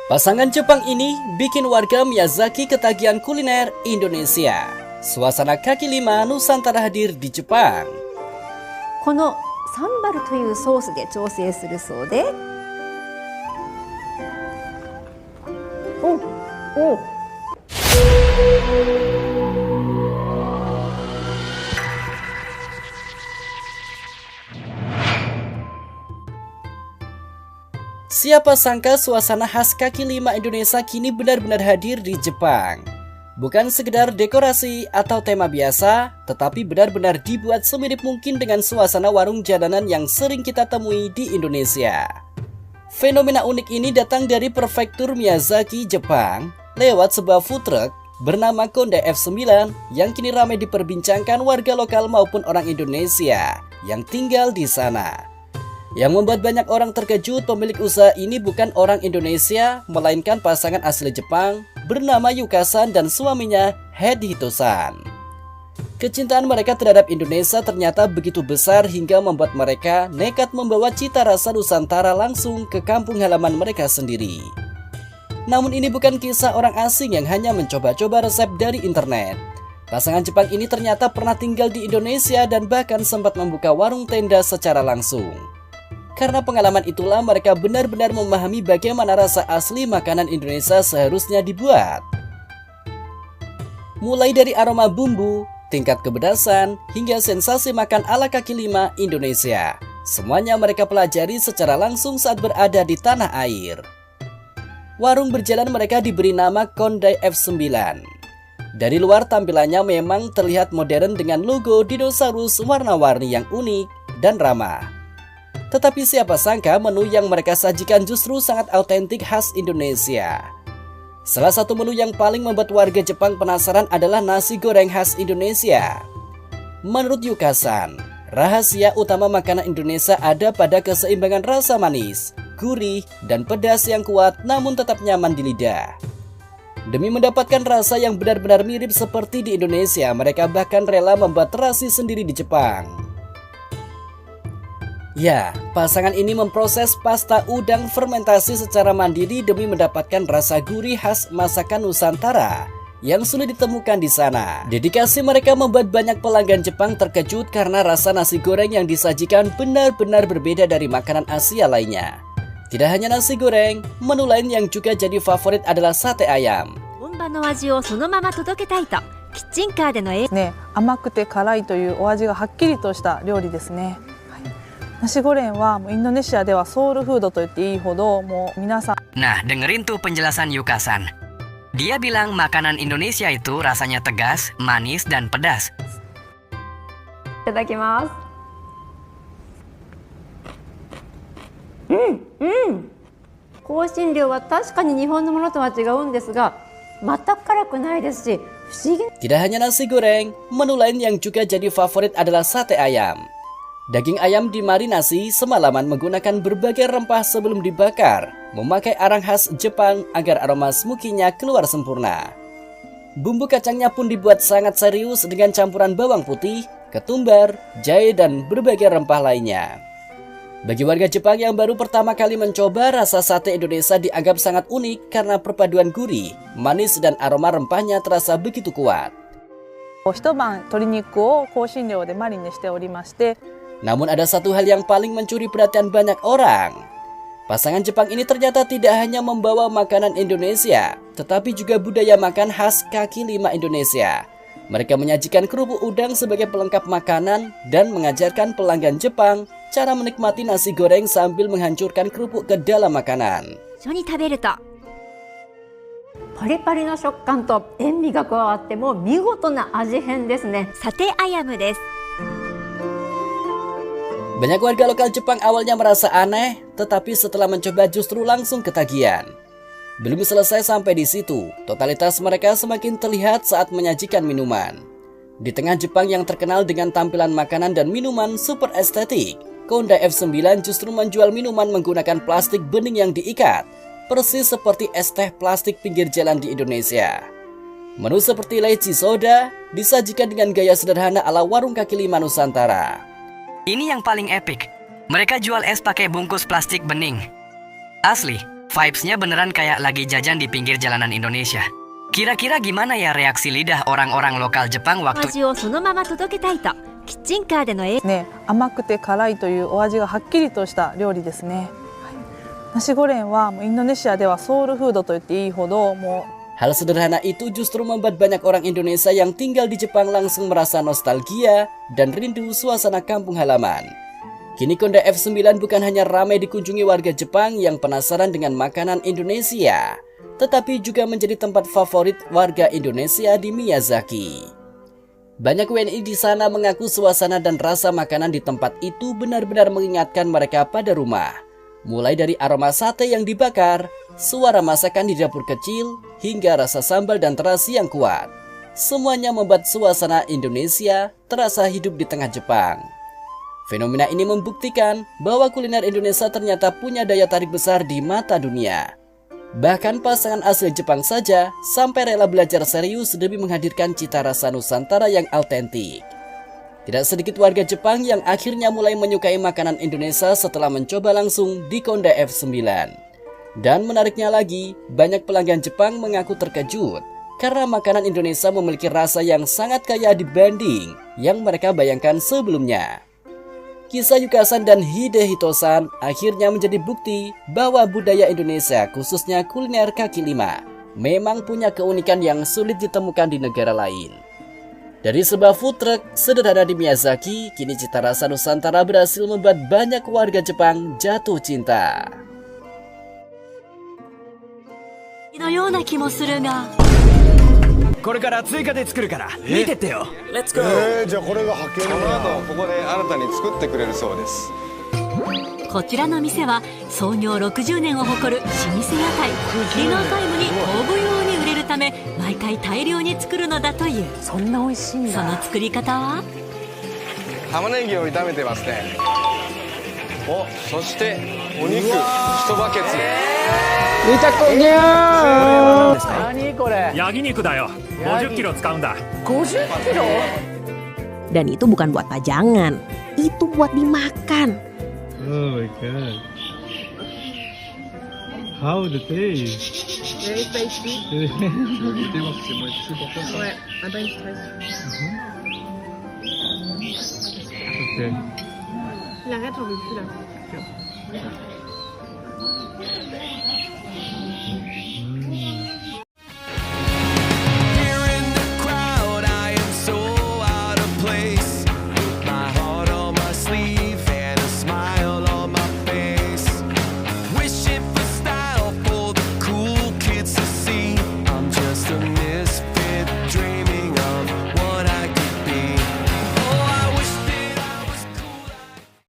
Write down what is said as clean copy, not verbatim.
Pasangan Jepang ini bikin warga Miyazaki ketagihan kuliner Indonesia. Suasana kaki lima Nusantara hadir di Jepang. このサンバルというソースで調整するそうで、Siapa sangka suasana khas kaki lima Indonesia kini benar-benar hadir di Jepang. Bukan sekedar dekorasi atau tema biasa, tetapi benar-benar dibuat semirip mungkin dengan suasana warung jalanan yang sering kita temui di Indonesia. Fenomena unik ini datang dari prefektur Miyazaki, Jepang, lewat sebuah food truck bernama Kondai F9 yang kini ramai diperbincangkan warga lokal maupun orang Indonesia yang tinggal di sana. Yang membuat banyak orang terkejut, pemilik usaha ini bukan orang Indonesia, melainkan pasangan asli Jepang bernama Yuka-san dan suaminya Hito-san. Kecintaan mereka terhadap Indonesia ternyata begitu besar hingga membuat mereka nekat membawa cita rasa Nusantara langsung ke kampung halaman mereka sendiri. Namun ini bukan kisah orang asing yang hanya mencoba-coba resep dari internet. Pasangan Jepang ini ternyata pernah tinggal di Indonesia dan bahkan sempat membuka warung tenda secara langsung. Karena pengalaman itulah mereka benar-benar memahami bagaimana rasa asli makanan Indonesia seharusnya dibuat. Mulai dari aroma bumbu, tingkat kepedasan, hingga sensasi makan ala kaki lima Indonesia. Semuanya mereka pelajari secara langsung saat berada di tanah air. Warung berjalan mereka diberi nama Kondai F9. Dari luar tampilannya memang terlihat modern dengan logo dinosaurus warna-warni yang unik dan ramah. Tetapi siapa sangka menu yang mereka sajikan justru sangat autentik khas Indonesia. Salah satu menu yang paling membuat warga Jepang penasaran adalah nasi goreng khas Indonesia. Menurut Yuka-san, rahasia utama makanan Indonesia ada pada keseimbangan rasa manis, gurih, dan pedas yang kuat namun tetap nyaman di lidah. Demi mendapatkan rasa yang benar-benar mirip seperti di Indonesia, mereka bahkan rela membuat terasi sendiri di Jepang. Ya, pasangan ini memproses pasta udang fermentasi secara mandiri demi mendapatkan rasa gurih khas masakan Nusantara yang sulit ditemukan di sana. Dedikasi mereka membuat banyak pelanggan Jepang terkejut karena rasa nasi goreng yang disajikan benar-benar berbeda dari makanan Asia lainnya. Tidak hanya nasi goreng, menu lain yang juga jadi favorit adalah sate ayam. 本場の味をそのまま届けたいとキッチンカーでの甘くて辛いというお味がはっきりとした料理ですね。ナシゴレンはインドネシアではソウルフードと言っていいほどもう皆さん。 Nah, dengerin tuh penjelasan Yuka-san. Dia bilang makanan Indonesia itu rasanya tegas, manis, dan pedas. いただきます。香辛料は確かに日本のものとは違うんですが、全く辛くないですし、不思議。 Tidak hanya nasi goreng, menu lain yang juga jadi favorit adalah sate ayam. Daging ayam dimarinasi semalaman menggunakan berbagai rempah sebelum dibakar, memakai arang khas Jepang agar aroma smoky-nya keluar sempurna. Bumbu kacangnya pun dibuat sangat serius dengan campuran bawang putih, ketumbar, jahe, dan berbagai rempah lainnya. Bagi warga Jepang yang baru pertama kali mencoba, rasa sate Indonesia dianggap sangat unik karena perpaduan gurih, manis, dan aroma rempahnya terasa begitu kuat. 一晩鶏肉を香辛料でマリネしておりまして。 Namun ada satu hal yang paling mencuri perhatian banyak orang. Pasangan Jepang ini ternyata tidak hanya membawa makanan Indonesia, tetapi juga budaya makan khas kaki lima Indonesia. Mereka menyajikan kerupuk udang sebagai pelengkap makanan dan mengajarkan pelanggan Jepang cara menikmati nasi goreng sambil menghancurkan kerupuk ke dalam makanan. 一緒に食べるとパリパリの食感と塩味が加わってもう見事な味変ですね。サテアヤムです。 Banyak warga lokal Jepang awalnya merasa aneh, tetapi setelah mencoba justru langsung ketagihan. Belum selesai sampai di situ, totalitas mereka semakin terlihat saat menyajikan minuman. Di tengah Jepang yang terkenal dengan tampilan makanan dan minuman super estetik, Kondai F9 justru menjual minuman menggunakan plastik bening yang diikat, persis seperti es teh plastik pinggir jalan di Indonesia. Menu seperti leci soda disajikan dengan gaya sederhana ala warung kaki lima Nusantara. Ini yang paling epic. Mereka jual es pakai bungkus plastik bening. Asli, Vibes-nya beneran kayak lagi jajan di pinggir jalanan Indonesia. Kira-kira gimana ya reaksi lidah orang-orang lokal Jepang お waktu 味をそのまま届けたいとキッチンカーでの営業ね、甘くて辛いというお味がはっきりとした料理ですね。ナシゴレンはもうインドネシアではソウルフードと言っていいほどもう Hal sederhana itu justru membuat banyak orang Indonesia yang tinggal di Jepang langsung merasa nostalgia dan rindu suasana kampung halaman. Kini Konda F9 bukan hanya ramai dikunjungi warga Jepang yang penasaran dengan makanan Indonesia, tetapi juga menjadi tempat favorit warga Indonesia di Miyazaki. Banyak WNI di sana mengaku suasana dan rasa makanan di tempat itu benar-benar mengingatkan mereka pada rumah. Mulai dari aroma sate yang dibakar, suara masakan di dapur kecil, hingga rasa sambal dan terasi yang kuat. Semuanya membuat suasana Indonesia terasa hidup di tengah Jepang. Fenomena ini membuktikan bahwa kuliner Indonesia ternyata punya daya tarik besar di mata dunia. Bahkan pasangan asli Jepang saja sampai rela belajar serius demi menghadirkan cita rasa Nusantara yang autentik. Tidak sedikit warga Jepang yang akhirnya mulai menyukai makanan Indonesia setelah mencoba langsung di Konda F9. Dan menariknya lagi, banyak pelanggan Jepang mengaku terkejut karena makanan Indonesia memiliki rasa yang sangat kaya dibanding yang mereka bayangkan sebelumnya. Kisah Yukasan dan Hidehito-san akhirnya menjadi bukti bahwa budaya Indonesia, khususnya kuliner kaki lima, memang punya keunikan yang sulit ditemukan di negara lain. Dari sebuah food truck sederhana di Miyazaki, kini cita rasa Nusantara berhasil membuat banyak warga Jepang jatuh cinta. のような気もするがこれから追加で作るから見てってよ。レッツゴじゃあこれが派遣この後ここで新たに作ってくれるそうです。こちらの店は創業60年を誇る老舗屋台ディナータイムに大分用に売れるため毎回大量に作るのだという。そんな美味しいんだ。その作り方は玉ねぎを炒めてますね。お、そしてお肉1バケツ。何これ。ヤギ肉だよ。50キロ使うんだ。50キロ Dan itu bukan buat pajangan, itu buat dimakan. Oh my god. How the taste? Very tasty. Okay. La retro